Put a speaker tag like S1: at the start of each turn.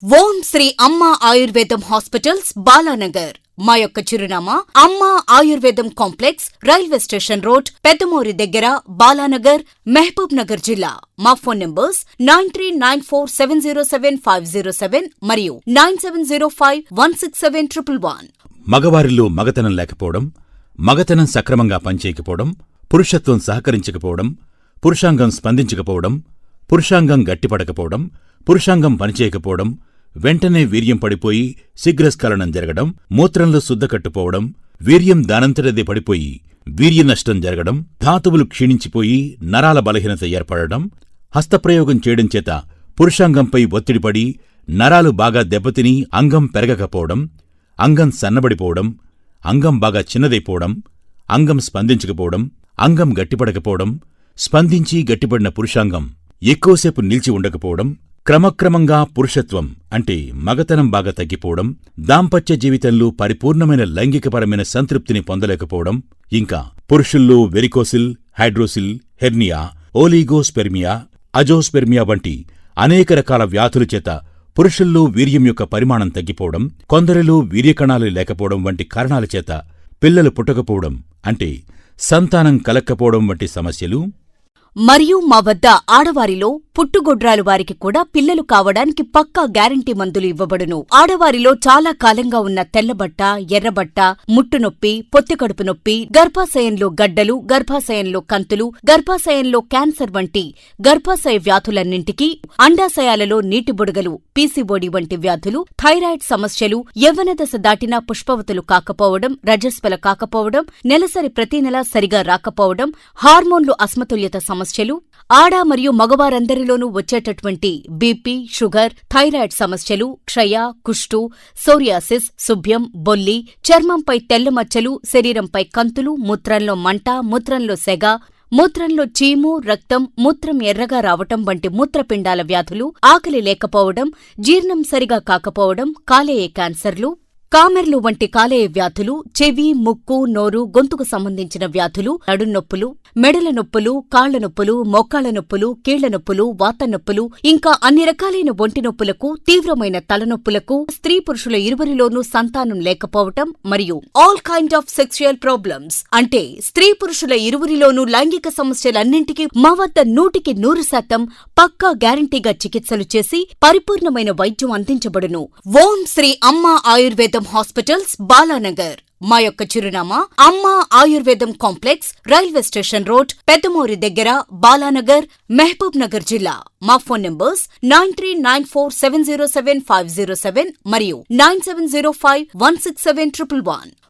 S1: ఓం శ్రీ అమ్మ ఆయుర్వేదం హాస్పిటల్స్ బాలానగర్. మా యొక్క చిరునామా అమ్మ ఆయుర్వేదం కాంప్లెక్స్, రైల్వే స్టేషన్ రోడ్, పెద్దమూరి దగ్గర, బాలానగర్, మహబూబ్ నగర్ జిల్లా. మా ఫోన్ నంబర్స్ 9394707507 మరియు 9705167111.
S2: మగవారిలో మగతనం లేకపోవడం, మగతనం సక్రమంగా పనిచేయకపోవడం, పురుషత్వం సహకరించకపోవడం, పురుషాంగం స్పందించకపోవడం, పురుషాంగం గట్టిపడకపోవడం, పురుషాంగం పనిచేయకపోవడం, వెంటనే వీర్యం పడిపోయి శీఘ్రస్ఖలనం జరగడం, మూత్రంలో శుద్ధకట్టుపోవడం, వీర్యం దానంతటదే పడిపోయి వీర్యనష్టం జరగడం, ధాతువులు క్షీణించిపోయి నరాల బలహీనత ఏర్పడడం, హస్తప్రయోగం చేయడం చేత పురుషాంగంపై ఒత్తిడిపడి నరాలు బాగా దెబ్బతిని అంగం పెరగకపోవడం, అంగం సన్నబడిపోవడం, అంగం బాగా చిన్నదైపోవడం, అంగం స్పందించకపోవడం, అంగం గట్టిపడకపోవడం, స్పందించి గట్టిపడిన పురుషాంగం ఎక్కువసేపు నిలిచి ఉండకపోవడం, క్రమక్రమంగా పురుషత్వం అంటే మగతనం బాగా తగ్గిపోవడం, దాంపత్య జీవితంలో పరిపూర్ణమైన లైంగికపరమైన సంతృప్తిని పొందలేకపోవడం, ఇంకా పురుషుల్లో వెరికోసిల్, హైడ్రోసిల్, హెర్నియా, ఓలిగోస్పెర్మియా, అజోస్పెర్మియా వంటి అనేక రకాల వ్యాధుల చేత పురుషుల్లో వీర్యం యొక్క పరిమాణం తగ్గిపోవడం, కొందరిలో వీర్యకణాలు లేకపోవడం వంటి కారణాల చేత పిల్లలు పుట్టకపోవడం అంటే సంతానం కలక్కపోవడం వంటి సమస్యలు
S1: మరియు మా వద్ద ఆడవారిలో పుట్టుగొడ్రాలు వారికి కూడా పిల్లలు కావడానికి పక్కా గ్యారంటీ మందులు ఇవ్వబడును. ఆడవారిలో చాలా కాలంగా ఉన్న తెల్లబట్ట, ఎర్రబట్ట, ముట్టునొప్పి, పొత్తికడుపు నొప్పి, గర్భాశయంలో గడ్డలు, గర్భాశయంలో కంతులు, గర్భాశయంలో క్యాన్సర్ వంటి గర్భాశయ వ్యాధులన్నింటికీ, అండాశయాలలో నీటి బుడగలు, పీసీఓడి వంటి వ్యాధులు, థైరాయిడ్ సమస్యలు, యవ్వన దశ దాటినా పుష్పవతులు కాకపోవడం, రజస్వల కాకపోవడం, నెలసరి ప్రతి నెలా సరిగా రాకపోవడం, హార్మోన్లు అసమతుల్యత సమస్యలు, ఆడ మరియు మగవారందరిలోనూ వచ్చేటటువంటి బీపీ, షుగర్, థైరాయిడ్ సమస్యలు, క్షయ, కుష్టు, సోరియాసిస్, శుభ్యం, బొల్లి, చర్మంపై తెల్లమచ్చలు, శరీరంపై కంతులు, మూత్రంలో మంట, మూత్రంలో సెగ, మూత్రంలో చీము, రక్తం, మూత్రం ఎర్రగా రావటం వంటి మూత్రపిండాల వ్యాధులు, ఆకలి లేకపోవడం, జీర్ణం సరిగా కాకపోవడం, కాలేయ క్యాన్సర్లు, కామెర్లు వంటి కాలేయ వ్యాధులు, చెవి, ముక్కు, నోరు, గొంతుకు సంబంధించిన వ్యాధులు, నడున్నొప్పులు, మెడల నొప్పులు, కాళ్ల నొప్పులు, మోకాళ్ల నొప్పులు, కీళ్ల నొప్పులు, వాతనొప్పులు, ఇంకా అన్ని రకాలైన ఒంటి నొప్పులకు, తీవ్రమైన తలనొప్పులకు, స్త్రీ పురుషుల ఇరువురిలోనూ సంతానం లేకపోవటం మరియు all kind of sexual problems అంటే స్త్రీ పురుషుల ఇరువురిలోనూ లైంగిక సమస్యలన్నింటికీ మా వద్ద 100% పక్కా గ్యారంటీగా చికిత్సలు చేసి పరిపూర్ణమైన వైద్యం అందించబడును. ఓం శ్రీ అమ్మ ఆయుర్వేదం హాస్పిటల్స్ బాలానగర్. మా యొక్క చిరునామా అమ్మ ఆయుర్వేదం కాంప్లెక్స్, రైల్వే స్టేషన్ రోడ్, పెద్దమూరి దగ్గర, బాలానగర్, మహబూబ్ నగర్ జిల్లా. మా ఫోన్ నంబర్స్ 9394707507 మరియు 9705167111.